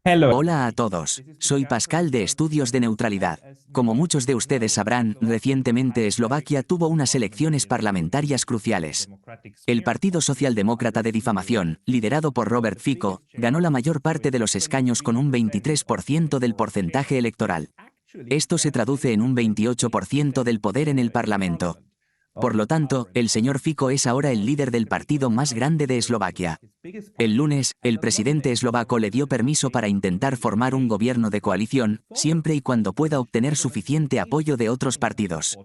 Hola a todos, soy Pascal de Estudios de Neutralidad. Como muchos de ustedes sabrán, recientemente Eslovaquia tuvo unas elecciones parlamentarias cruciales. El Partido Socialdemócrata de Difamación, liderado por Robert Fico, ganó la mayor parte de los escaños con un 23% del porcentaje electoral. Esto se traduce en un 28% del poder en el Parlamento. Por lo tanto, el señor Fico es ahora el líder del partido más grande de Eslovaquia. El lunes, el presidente eslovaco le dio permiso para intentar formar un gobierno de coalición, siempre y cuando pueda obtener suficiente apoyo de otros partidos.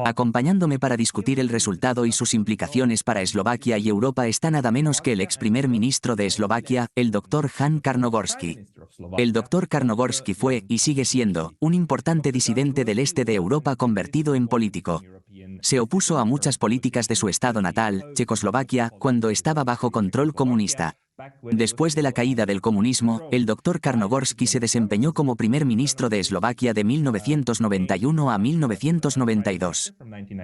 Acompañándome para discutir el resultado y sus implicaciones para Eslovaquia y Europa está nada menos que el ex primer ministro de Eslovaquia, el Dr. Jan Karnogorski. El Dr. Karnogorski fue, y sigue siendo, un importante disidente del este de Europa convertido en político. Se opuso a muchas políticas de su estado natal, Checoslovaquia, cuando estaba bajo control comunista. Después de la caída del comunismo, el Dr. Karnogorski se desempeñó como primer ministro de Eslovaquia de 1991 a 1992.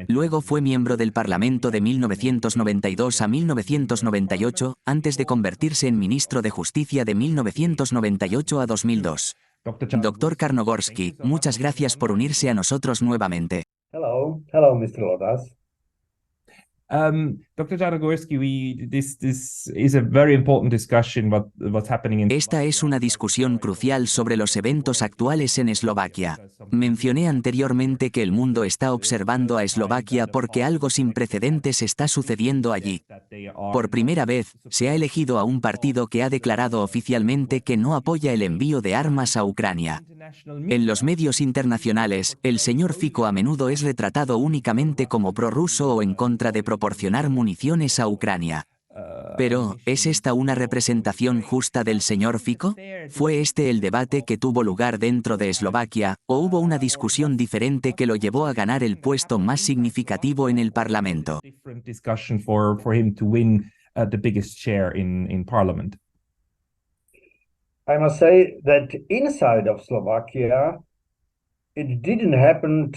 Luego fue miembro del Parlamento de 1992 a 1998, antes de convertirse en ministro de Justicia de 1998 a 2002. Dr. Karnogorski, muchas gracias por unirse a nosotros nuevamente. Hello, Mr. Lodas. Dr. Jarogorski, this is a very important discussion what's happening in. Esta es una discusión crucial sobre los eventos actuales en Eslovaquia. Mencioné anteriormente que el mundo está observando a Eslovaquia porque algo sin precedentes está sucediendo allí. Por primera vez, se ha elegido a un partido que ha declarado oficialmente que no apoya el envío de armas a Ucrania. En los medios internacionales, el señor Fico a menudo es retratado únicamente como prorruso o en contra de proporcionar municiones a Ucrania. Pero, ¿es esta una representación justa del señor Fico? ¿Fue este el debate que tuvo lugar dentro de Eslovaquia, o hubo una discusión diferente que lo llevó a ganar el puesto más significativo en el Parlamento? I must say that inside of Slovakia, it didn't happen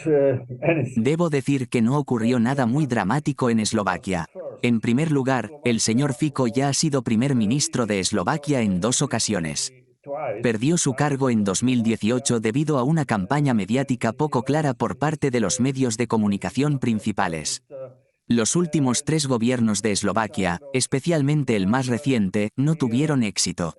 anything. Debo decir que no ocurrió nada muy dramático en Eslovaquia. En primer lugar, el señor Fico ya ha sido primer ministro de Eslovaquia en 2 ocasiones. Perdió su cargo en 2018 debido a una campaña mediática poco clara por parte de los medios de comunicación principales. Los últimos 3 gobiernos de Eslovaquia, especialmente el más reciente, no tuvieron éxito.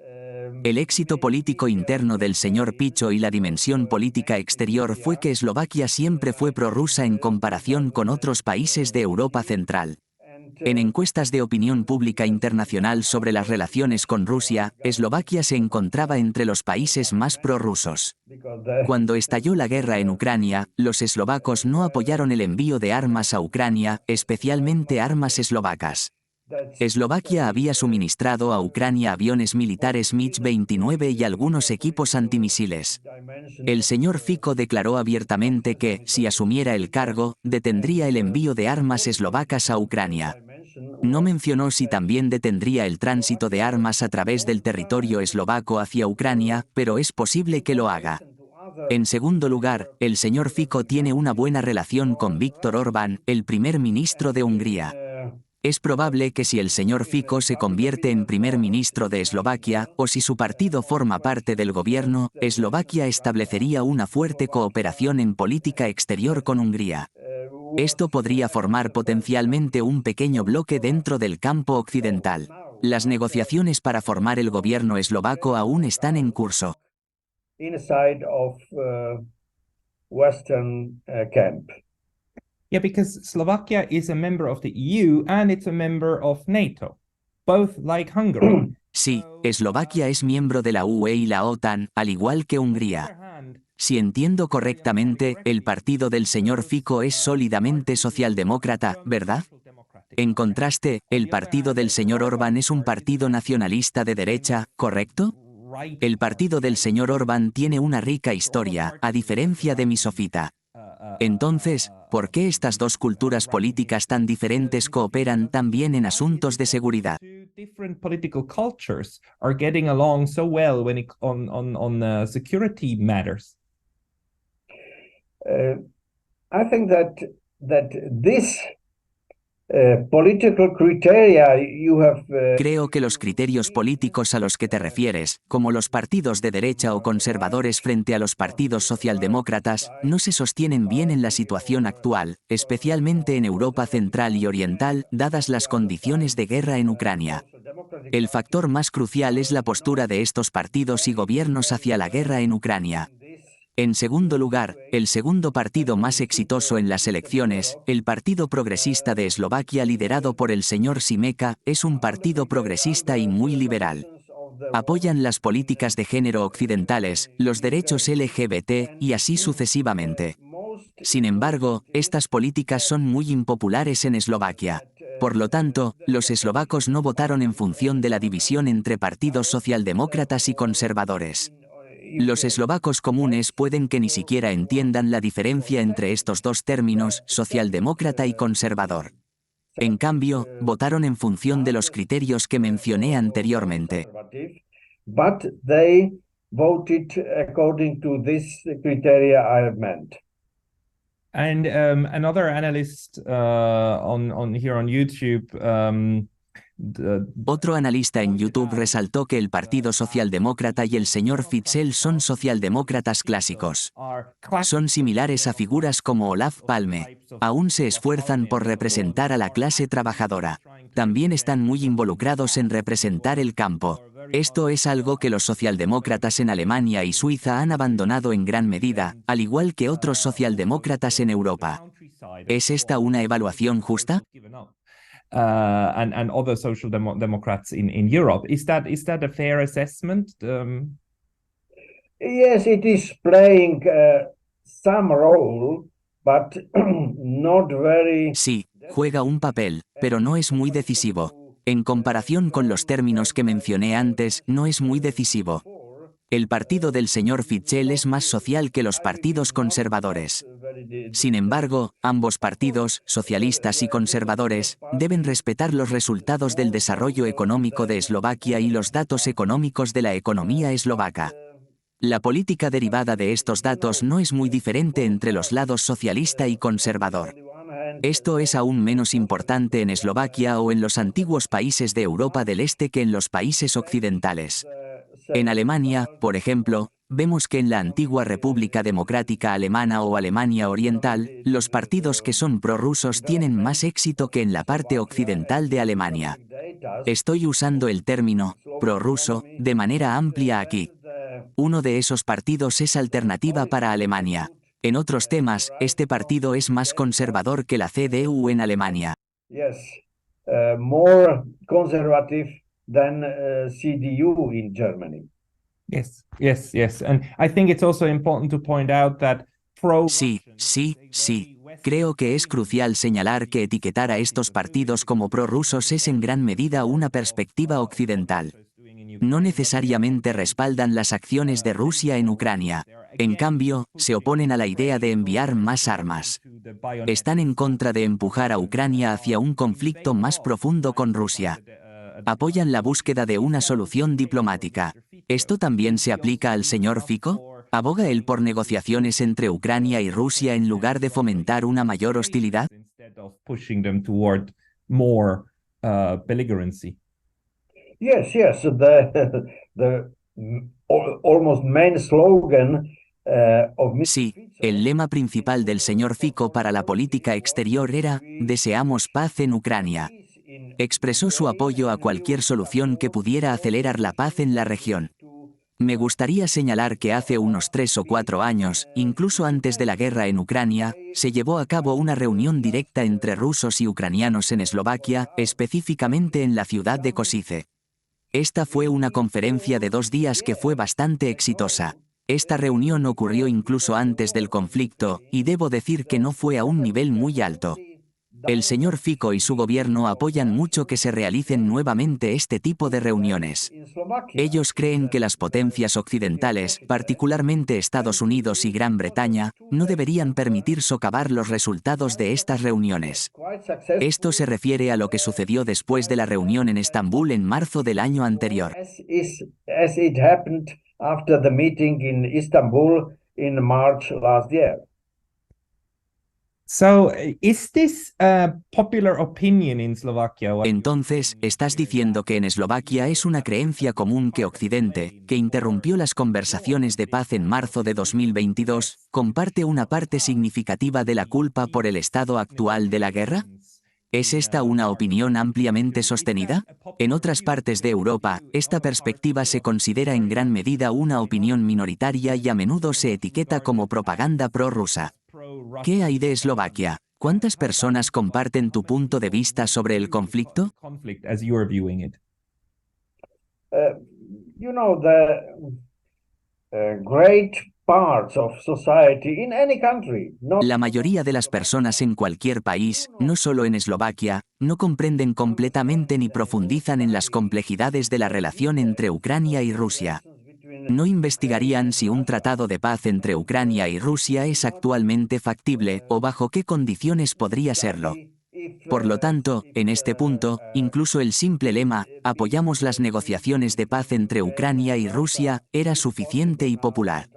El éxito político interno del señor Fico y la dimensión política exterior fue que Eslovaquia siempre fue prorrusa en comparación con otros países de Europa Central. En encuestas de opinión pública internacional sobre las relaciones con Rusia, Eslovaquia se encontraba entre los países más prorrusos. Cuando estalló la guerra en Ucrania, los eslovacos no apoyaron el envío de armas a Ucrania, especialmente armas eslovacas. Eslovaquia había suministrado a Ucrania aviones militares MiG-29 y algunos equipos antimisiles. El señor Fico declaró abiertamente que, si asumiera el cargo, detendría el envío de armas eslovacas a Ucrania. No mencionó si también detendría el tránsito de armas a través del territorio eslovaco hacia Ucrania, pero es posible que lo haga. En segundo lugar, el señor Fico tiene una buena relación con Viktor Orbán, el primer ministro de Hungría. Es probable que si el señor Fico se convierte en primer ministro de Eslovaquia, o si su partido forma parte del gobierno, Eslovaquia establecería una fuerte cooperación en política exterior con Hungría. Esto podría formar potencialmente un pequeño bloque dentro del campo occidental. Las negociaciones para formar el gobierno eslovaco aún están en curso. Inside of Western camp. Yeah, because Slovakia is a member of the EU and it's a member of NATO, both like Hungary. Sí, Eslovaquia es miembro de la UE y la OTAN, al igual que Hungría. Si entiendo correctamente, el partido del señor Fico es sólidamente socialdemócrata, ¿verdad? En contraste, el partido del señor Orbán es un partido nacionalista de derecha, ¿correcto? El partido del señor Orbán tiene una rica historia, a diferencia de Misofita. Entonces, ¿por qué estas dos culturas políticas tan diferentes cooperan tan bien en asuntos de seguridad? Different political cultures are getting along so well when it on security matters. I think that this Political criteria you have Creo que los criterios políticos a los que te refieres, como los partidos de derecha o conservadores frente a los partidos socialdemócratas, no se sostienen bien en la situación actual, especialmente en Europa Central y Oriental, dadas las condiciones de guerra en Ucrania. El factor más crucial es la postura de estos partidos y gobiernos hacia la guerra en Ucrania. En segundo lugar, el segundo partido más exitoso en las elecciones, el Partido Progresista de Eslovaquia liderado por el señor Šimečka, es un partido progresista y muy liberal. Apoyan las políticas de género occidentales, los derechos LGBT y así sucesivamente. Sin embargo, estas políticas son muy impopulares en Eslovaquia. Por lo tanto, los eslovacos no votaron en función de la división entre partidos socialdemócratas y conservadores. Los eslovacos comunes pueden que ni siquiera entiendan la diferencia entre estos dos términos, socialdemócrata y conservador. En cambio, votaron en función de los criterios que mencioné anteriormente. But they voted according to this criteria I have meant. And another analyst on here on YouTube. Otro analista en YouTube resaltó que el Partido Socialdemócrata y el señor Fitzel son socialdemócratas clásicos. Son similares a figuras como Olaf Palme. Aún se esfuerzan por representar a la clase trabajadora. También están muy involucrados en representar el campo. Esto es algo que los socialdemócratas en Alemania y Suiza han abandonado en gran medida, al igual que otros socialdemócratas en Europa. ¿Es esta una evaluación justa? And other social democrats in Europe. Is that a fair assessment? Yes, it is playing some role, but not very. Sí, juega un papel, pero no es muy decisivo. En comparación con los términos que mencioné antes, no es muy decisivo. El partido del señor Fitzel es más social que los partidos conservadores. Sin embargo, ambos partidos, socialistas y conservadores, deben respetar los resultados del desarrollo económico de Eslovaquia y los datos económicos de la economía eslovaca. La política derivada de estos datos no es muy diferente entre los lados socialista y conservador. Esto es aún menos importante en Eslovaquia o en los antiguos países de Europa del Este que en los países occidentales. En Alemania, por ejemplo, vemos que en la antigua República Democrática Alemana o Alemania Oriental, los partidos que son prorrusos tienen más éxito que en la parte occidental de Alemania. Estoy usando el término prorruso de manera amplia aquí. Uno de esos partidos es Alternativa para Alemania. En otros temas, este partido es más conservador que la CDU en Alemania. Yes, more conservative than CDU in Germany. Yes. And I think it's also important to point out that Sí. Creo que es crucial señalar que etiquetar a estos partidos como prorrusos es en gran medida una perspectiva occidental. No necesariamente respaldan las acciones de Rusia en Ucrania. En cambio, se oponen a la idea de enviar más armas. Están en contra de empujar a Ucrania hacia un conflicto más profundo con Rusia. Apoyan la búsqueda de una solución diplomática. ¿Esto también se aplica al señor Fico? ¿Aboga él por negociaciones entre Ucrania y Rusia en lugar de fomentar una mayor hostilidad? Yes, the almost main slogan of Mr. Sí, el lema principal del señor Fico para la política exterior era «Deseamos paz en Ucrania». Expresó su apoyo a cualquier solución que pudiera acelerar la paz en la región. Me gustaría señalar que hace unos 3 o 4 años, incluso antes de la guerra en Ucrania, se llevó a cabo una reunión directa entre rusos y ucranianos en Eslovaquia, específicamente en la ciudad de Košice. Esta fue una conferencia de 2 días que fue bastante exitosa. Esta reunión ocurrió incluso antes del conflicto, y debo decir que no fue a un nivel muy alto. El señor Fico y su gobierno apoyan mucho que se realicen nuevamente este tipo de reuniones. Ellos creen que las potencias occidentales, particularmente Estados Unidos y Gran Bretaña, no deberían permitir socavar los resultados de estas reuniones. Esto se refiere a lo que sucedió después de la reunión en Estambul en marzo del año anterior. As it happened after the meeting in Istanbul in March last year. So, is this a popular opinion in Slovakia? Entonces, estás diciendo que en Eslovaquia es una creencia común que Occidente, que interrumpió las conversaciones de paz en marzo de 2022, comparte una parte significativa de la culpa por el estado actual de la guerra? ¿Es esta una opinión ampliamente sostenida? En otras partes de Europa, esta perspectiva se considera en gran medida una opinión minoritaria y a menudo se etiqueta como propaganda prorrusa. ¿Qué hay de Eslovaquia? ¿Cuántas personas comparten tu punto de vista sobre el conflicto? As you are viewing it. You know, the great parts of society in any country, not La mayoría de las personas en cualquier país, no solo en Eslovaquia, no comprenden completamente ni profundizan en las complejidades de la relación entre Ucrania y Rusia. No investigarían si un tratado de paz entre Ucrania y Rusia es actualmente factible o bajo qué condiciones podría serlo. Por lo tanto, en este punto, incluso el simple lema, apoyamos las negociaciones de paz entre Ucrania y Rusia, era suficiente y popular.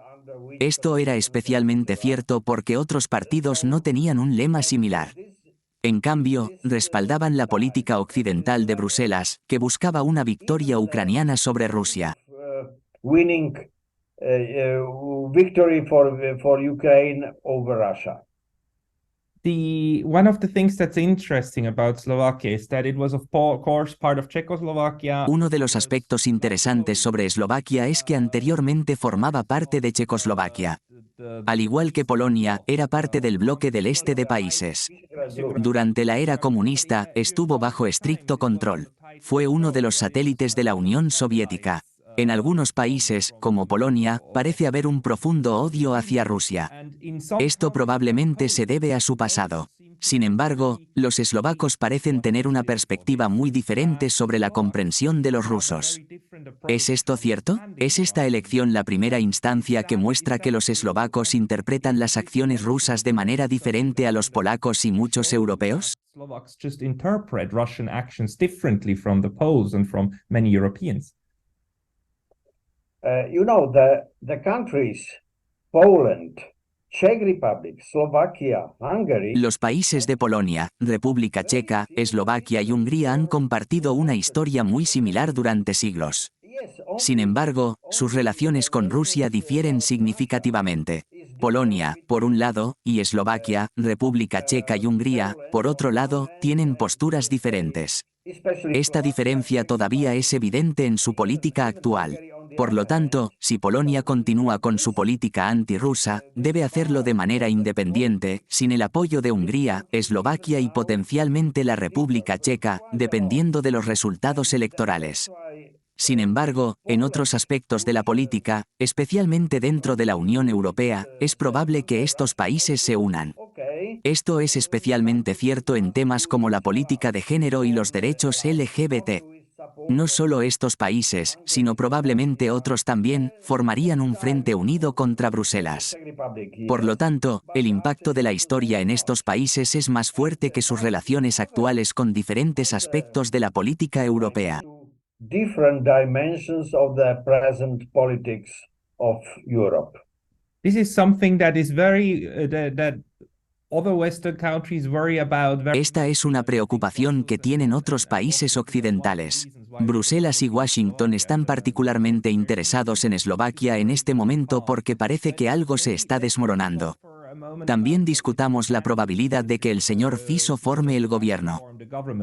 Esto era especialmente cierto porque otros partidos no tenían un lema similar. En cambio, respaldaban la política occidental de Bruselas, que buscaba una victoria ucraniana sobre Rusia. winning victory for Ukraine over Russia. One of the things that's interesting about Slovakia is that it was, of course, part of Czechoslovakia. Uno de los aspectos interesantes sobre Eslovaquia es que anteriormente formaba parte de Checoslovaquia. Al igual que Polonia, era parte del bloque del este de países. Durante la era comunista, estuvo bajo estricto control. Fue uno de los satélites de la Unión Soviética. En algunos países, como Polonia, parece haber un profundo odio hacia Rusia. Esto probablemente se debe a su pasado. Sin embargo, los eslovacos parecen tener una perspectiva muy diferente sobre la comprensión de los rusos. ¿Es esto cierto? ¿Es esta elección la primera instancia que muestra que los eslovacos interpretan las acciones rusas de manera diferente a los polacos y muchos europeos? Slovaks just interpret Russian actions differently from the Poles and from many Europeans. You know, the countries, Poland, Czech Republic, Slovakia, Hungary. Los países de Polonia, República Checa, Eslovaquia y Hungría han compartido una historia muy similar durante siglos. Sin embargo, sus relaciones con Rusia difieren significativamente. Polonia, por un lado, y Eslovaquia, República Checa y Hungría, por otro lado, tienen posturas diferentes. Esta diferencia todavía es evidente en su política actual. Por lo tanto, si Polonia continúa con su política antirrusa, debe hacerlo de manera independiente, sin el apoyo de Hungría, Eslovaquia y potencialmente la República Checa, dependiendo de los resultados electorales. Sin embargo, en otros aspectos de la política, especialmente dentro de la Unión Europea, es probable que estos países se unan. Esto es especialmente cierto en temas como la política de género y los derechos LGBT. No solo estos países, sino probablemente otros también, formarían un frente unido contra Bruselas. Por lo tanto, el impacto de la historia en estos países es más fuerte que sus relaciones actuales con diferentes aspectos de la política europea. Different dimensions of the present politics of Europe. This is something that is very that other Western countries worry about. Esta es una preocupación que tienen otros países occidentales. Bruselas y Washington están particularmente interesados en Eslovaquia en este momento porque parece que algo se está desmoronando. También discutamos la probabilidad de que el señor Fico forme el gobierno.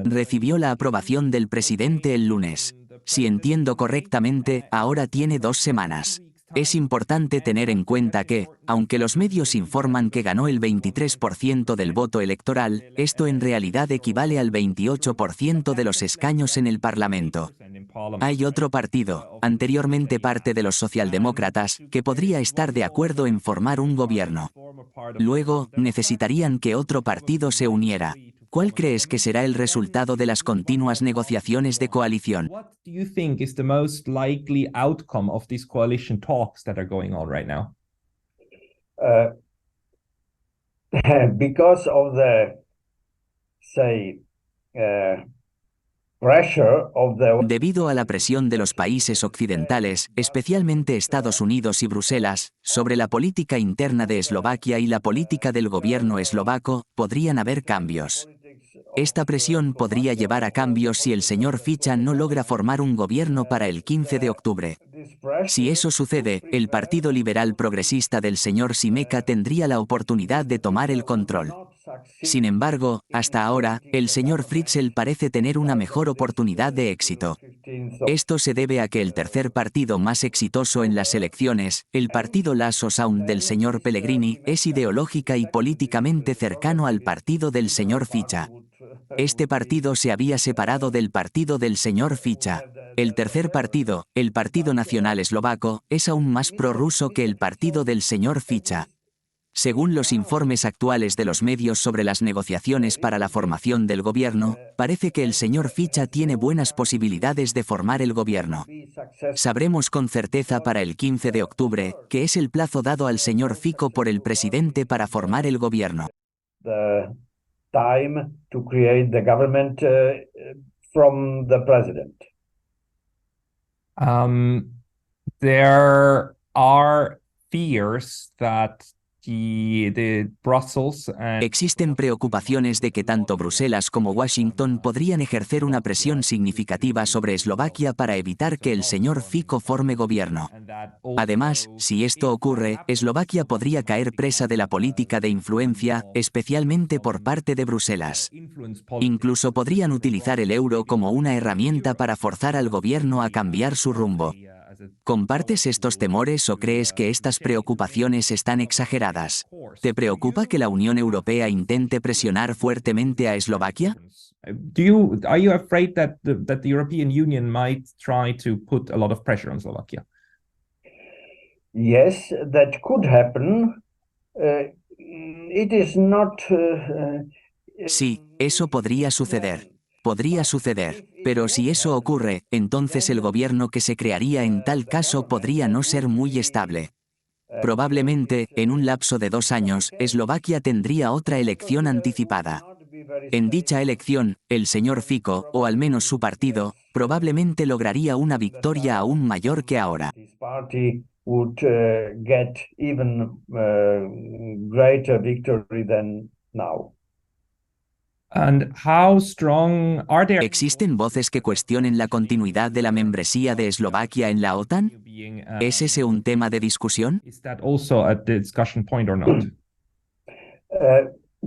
Recibió la aprobación del presidente el lunes. Si entiendo correctamente, ahora tiene 2 semanas. Es importante tener en cuenta que, aunque los medios informan que ganó el 23% del voto electoral, esto en realidad equivale al 28% de los escaños en el Parlamento. Hay otro partido, anteriormente parte de los socialdemócratas, que podría estar de acuerdo en formar un gobierno. Luego, necesitarían que otro partido se uniera. ¿Cuál crees que será el resultado de las continuas negociaciones de coalición? What do you think is the most likely outcome of these coalition talks that are going on right now? Because of the, say, pressure of the Debido a la presión de los países occidentales, especialmente Estados Unidos y Bruselas, sobre la política interna de Eslovaquia y la política del gobierno eslovaco, podrían haber cambios. Esta presión podría llevar a cambios si el señor Fico no logra formar un gobierno para el 15 de octubre. Si eso sucede, el Partido Liberal Progresista del señor Šimečka tendría la oportunidad de tomar el control. Sin embargo, hasta ahora, el señor Fritzl parece tener una mejor oportunidad de éxito. Esto se debe a que el tercer partido más exitoso en las elecciones, el partido Laszlo Sound del señor Pellegrini, es ideológica y políticamente cercano al partido del señor Fico. Este partido se había separado del partido del señor Fico. El tercer partido, el Partido Nacional Eslovaco, es aún más prorruso que el partido del señor Fico. Según los informes actuales de los medios sobre las negociaciones para la formación del gobierno, parece que el señor Fico tiene buenas posibilidades de formar el gobierno. Sabremos con certeza para el 15 de octubre, que es el plazo dado al señor Fico por el presidente para formar el gobierno. the time to create the government from the president. There are fears that the Brussels and Existen preocupaciones de que tanto Bruselas como Washington podrían ejercer una presión significativa sobre Eslovaquia para evitar que el señor Fico forme gobierno. Además, si esto ocurre, Eslovaquia podría caer presa de la política de influencia, especialmente por parte de Bruselas. Incluso podrían utilizar el euro como una herramienta para forzar al gobierno a cambiar su rumbo. ¿Compartes estos temores o crees que estas preocupaciones están exageradas? ¿Te preocupa que la Unión Europea intente presionar fuertemente a Eslovaquia? Are you afraid that the European Union might try to put a lot of pressure on Slovakia? Yes, that could happen. It is not. Sí, eso podría suceder. Podría suceder, pero si eso ocurre, entonces el gobierno que se crearía en tal caso podría no ser muy estable. Probablemente, en un lapso de 2 años, Eslovaquia tendría otra elección anticipada. En dicha elección, el señor Fico, o al menos su partido, probablemente lograría una victoria aún mayor que ahora. This party would get even greater victory than now. And how strong are there? ¿Existen voces que cuestionen la continuidad de la membresía de Eslovaquia en la OTAN? ¿Es ese un tema de discusión? Is that also a discussion point or not?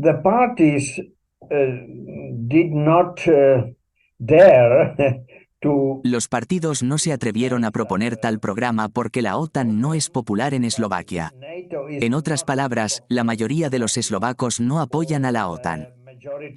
The parties did not dare to. Los partidos no se atrevieron a proponer tal programa porque la OTAN no es popular en Eslovaquia. NATO is En otras palabras, la mayoría de los eslovacos no apoyan a la OTAN.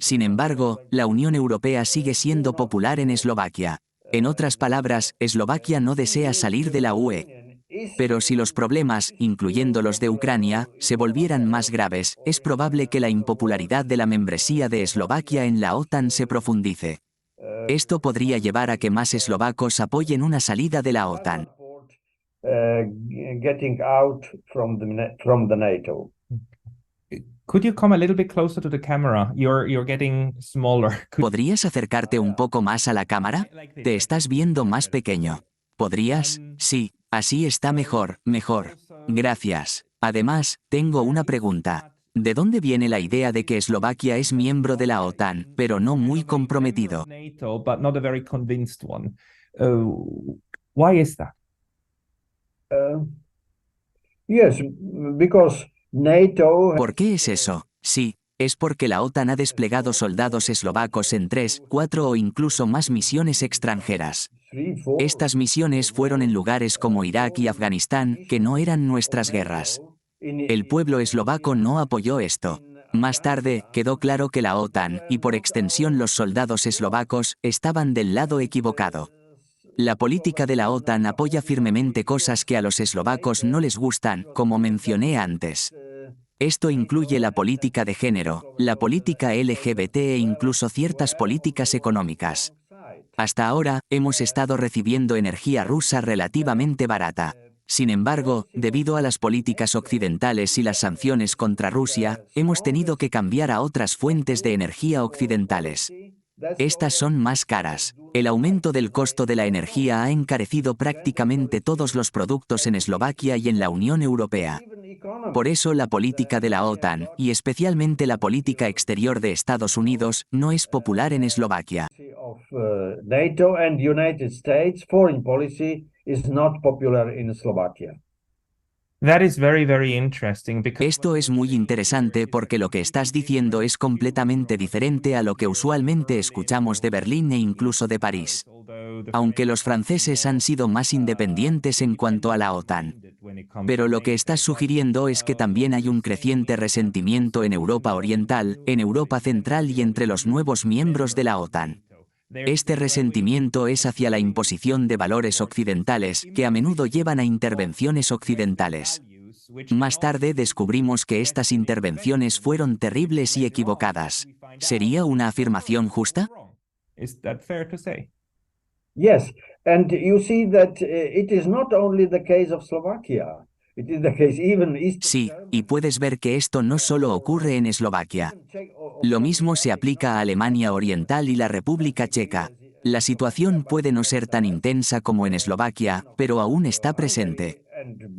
Sin embargo, la Unión Europea sigue siendo popular en Eslovaquia. En otras palabras, Eslovaquia no desea salir de la UE. Pero si los problemas, incluyendo los de Ucrania, se volvieran más graves, es probable que la impopularidad de la membresía de Eslovaquia en la OTAN se profundice. Esto podría llevar a que más eslovacos apoyen una salida de la OTAN. Getting out from the NATO. Could you come a little bit closer to the camera? You're getting smaller. ¿Podrías acercarte un poco más a la cámara? Te estás viendo más pequeño. ¿Podrías? Sí, así está mejor, mejor. Gracias. Además, tengo una pregunta. ¿De dónde viene la idea de que Eslovaquia es miembro de la OTAN, pero no muy comprometido? NATO, but not a very convinced one. Why is that? Yes, because NATO. ¿Por qué es eso? Sí, es porque la OTAN ha desplegado soldados eslovacos en 3, 4 o incluso más misiones extranjeras. Estas misiones fueron en lugares como Irak y Afganistán, que no eran nuestras guerras. El pueblo eslovaco no apoyó esto. Más tarde, quedó claro que la OTAN, y por extensión los soldados eslovacos, estaban del lado equivocado. La política de la OTAN apoya firmemente cosas que a los eslovacos no les gustan, como mencioné antes. Esto incluye la política de género, la política LGBT e incluso ciertas políticas económicas. Hasta ahora, hemos estado recibiendo energía rusa relativamente barata. Sin embargo, debido a las políticas occidentales y las sanciones contra Rusia, hemos tenido que cambiar a otras fuentes de energía occidentales. Estas son más caras. El aumento del costo de la energía ha encarecido prácticamente todos los productos en Eslovaquia y en la Unión Europea. Por eso la política de la OTAN, y especialmente la política exterior de Estados Unidos, no es popular en Eslovaquia. NATO and United States foreign policy is not popular in Slovakia. That is very, very interesting because Esto es muy interesante porque lo que estás diciendo es completamente diferente a lo que usualmente escuchamos de Berlín e incluso de París. Aunque los franceses han sido más independientes en cuanto a la OTAN. Pero lo que estás sugiriendo es que también hay un creciente resentimiento en Europa Oriental, en Europa Central y entre los nuevos miembros de la OTAN. Este resentimiento es hacia la imposición de valores occidentales, que a menudo llevan a intervenciones occidentales. Más tarde descubrimos que estas intervenciones fueron terribles y equivocadas. ¿Sería una afirmación justa? Is that fair to say? Yes, and you see that it is not only the case of Slovakia. It is the case even East Sí, y puedes ver que esto no solo ocurre en Eslovaquia. Lo mismo se aplica a Alemania Oriental y la República Checa. La situación puede no ser tan intensa como en Eslovaquia, pero aún está presente.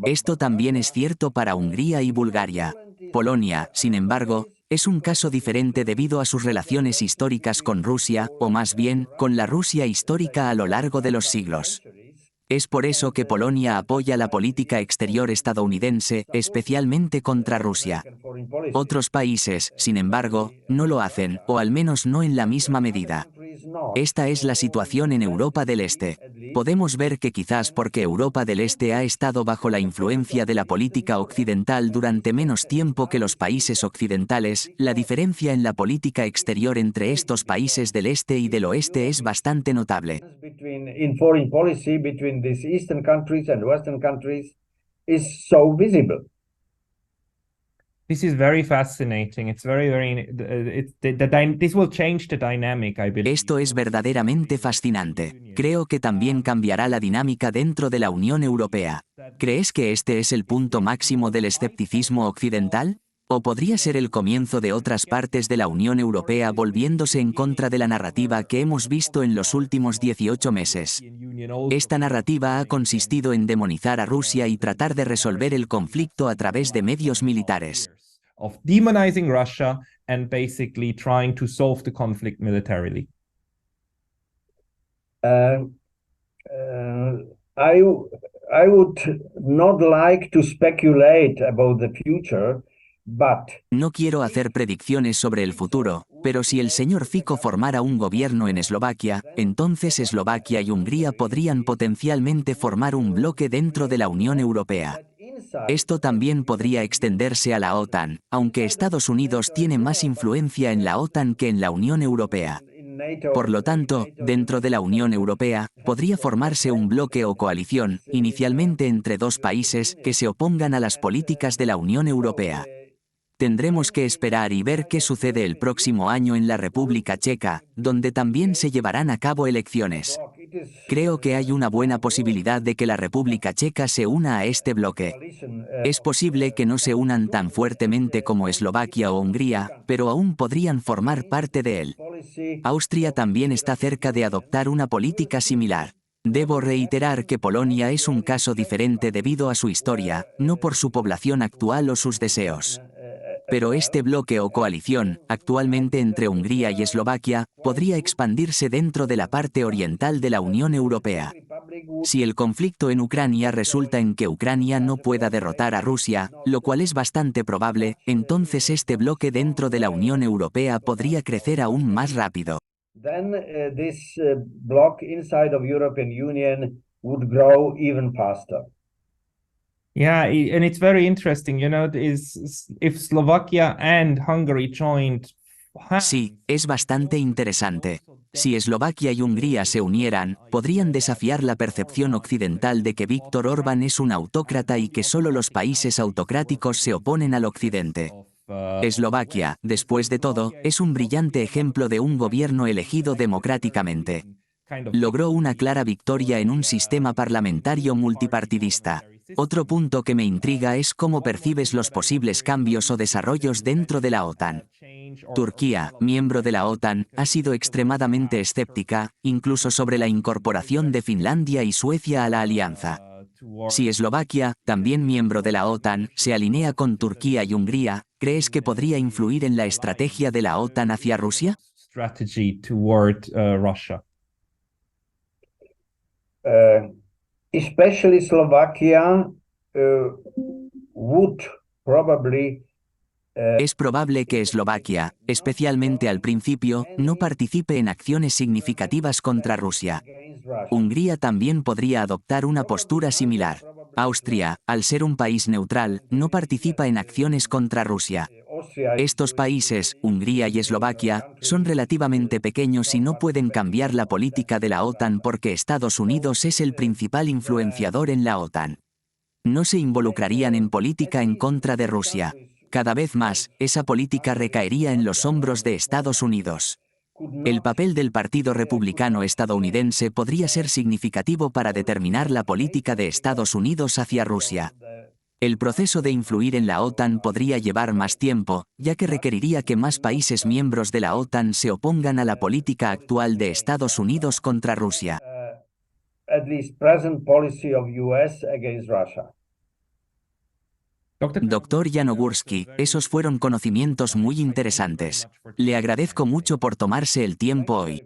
Esto también es cierto para Hungría y Bulgaria. Polonia, sin embargo, es un caso diferente debido a sus relaciones históricas con Rusia, o más bien, con la Rusia histórica a lo largo de los siglos. Es por eso que Polonia apoya la política exterior estadounidense, especialmente contra Rusia. Otros países, sin embargo, no lo hacen, o al menos no en la misma medida. Esta es la situación en Europa del Este. Podemos ver que quizás porque Europa del Este ha estado bajo la influencia de la política occidental durante menos tiempo que los países occidentales, la diferencia en la política exterior entre estos países del Este y del Oeste es bastante notable. In foreign policy between these Eastern countries and Western countries is so visible. This is very fascinating. It's very, very. This will change the dynamic, I believe. Esto es verdaderamente fascinante. Creo que también cambiará la dinámica dentro de la Unión Europea. ¿Crees que este es el punto máximo del escepticismo occidental? ¿O podría ser el comienzo de otras partes de la Unión Europea volviéndose en contra de la narrativa que hemos visto en los últimos 18 meses? Esta narrativa ha consistido en demonizar a Rusia y tratar de resolver el conflicto a través de medios militares. Of demonizing Russia and basically trying to solve the conflict militarily. I would not like to speculate about the future, but No quiero hacer predicciones sobre el futuro, pero si el señor Fico formara un gobierno en Eslovaquia, entonces Eslovaquia y Hungría podrían potencialmente formar un bloque dentro de la Unión Europea. Esto también podría extenderse a la OTAN, aunque Estados Unidos tiene más influencia en la OTAN que en la Unión Europea. Por lo tanto, dentro de la Unión Europea, podría formarse un bloque o coalición, inicialmente entre dos países, que se opongan a las políticas de la Unión Europea. Tendremos que esperar y ver qué sucede el próximo año en la República Checa, donde también se llevarán a cabo elecciones. Creo que hay una buena posibilidad de que la República Checa se una a este bloque. Es posible que no se unan tan fuertemente como Eslovaquia o Hungría, pero aún podrían formar parte de él. Austria también está cerca de adoptar una política similar. Debo reiterar que Polonia es un caso diferente debido a su historia, no por su población actual o sus deseos. Pero este bloque o coalición, actualmente entre Hungría y Eslovaquia, podría expandirse dentro de la parte oriental de la Unión Europea. Si el conflicto en Ucrania resulta en que Ucrania no pueda derrotar a Rusia, lo cual es bastante probable, entonces este bloque dentro de la Unión Europea podría crecer aún más rápido. then this bloc inside of European Union would grow even faster. Yeah, and it's very interesting, if Slovakia and Hungary joined. Sí, es bastante interesante. Si Eslovaquia y Hungría se unieran, podrían desafiar la percepción occidental de que Viktor Orbán es un autócrata y que solo los países autocráticos se oponen al occidente. Eslovaquia, después de todo, es un brillante ejemplo de un gobierno elegido democráticamente. Logró una clara victoria en un sistema parlamentario multipartidista. Otro punto que me intriga es cómo percibes los posibles cambios o desarrollos dentro de la OTAN. Turquía, miembro de la OTAN, ha sido extremadamente escéptica, incluso sobre la incorporación de Finlandia y Suecia a la alianza. Si Eslovaquia, también miembro de la OTAN, se alinea con Turquía y Hungría, ¿crees que podría influir en la estrategia de la OTAN hacia Rusia? Strategy toward Russia. Especially Slovakia would probably Es probable que Eslovaquia, especialmente al principio, no participe en acciones significativas contra Rusia. against Russia. Hungría también podría adoptar una postura similar. Austria, al ser un país neutral, no participa en acciones contra Rusia. Austria Estos países, Hungría y Eslovaquia, son relativamente pequeños y no pueden cambiar la política de la OTAN porque Estados Unidos es el principal influenciador en la OTAN. No se involucrarían en política en contra de Rusia. Cada vez más, esa política recaería en los hombros de Estados Unidos. El papel del Partido Republicano estadounidense podría ser significativo para determinar la política de Estados Unidos hacia Rusia. El proceso de influir en la OTAN podría llevar más tiempo, ya que requeriría que más países miembros de la OTAN se opongan a la política actual de Estados Unidos contra Rusia. at least present policy of US against Russia. Doctor Yanogurski, esos fueron conocimientos muy interesantes. Le agradezco mucho por tomarse el tiempo hoy.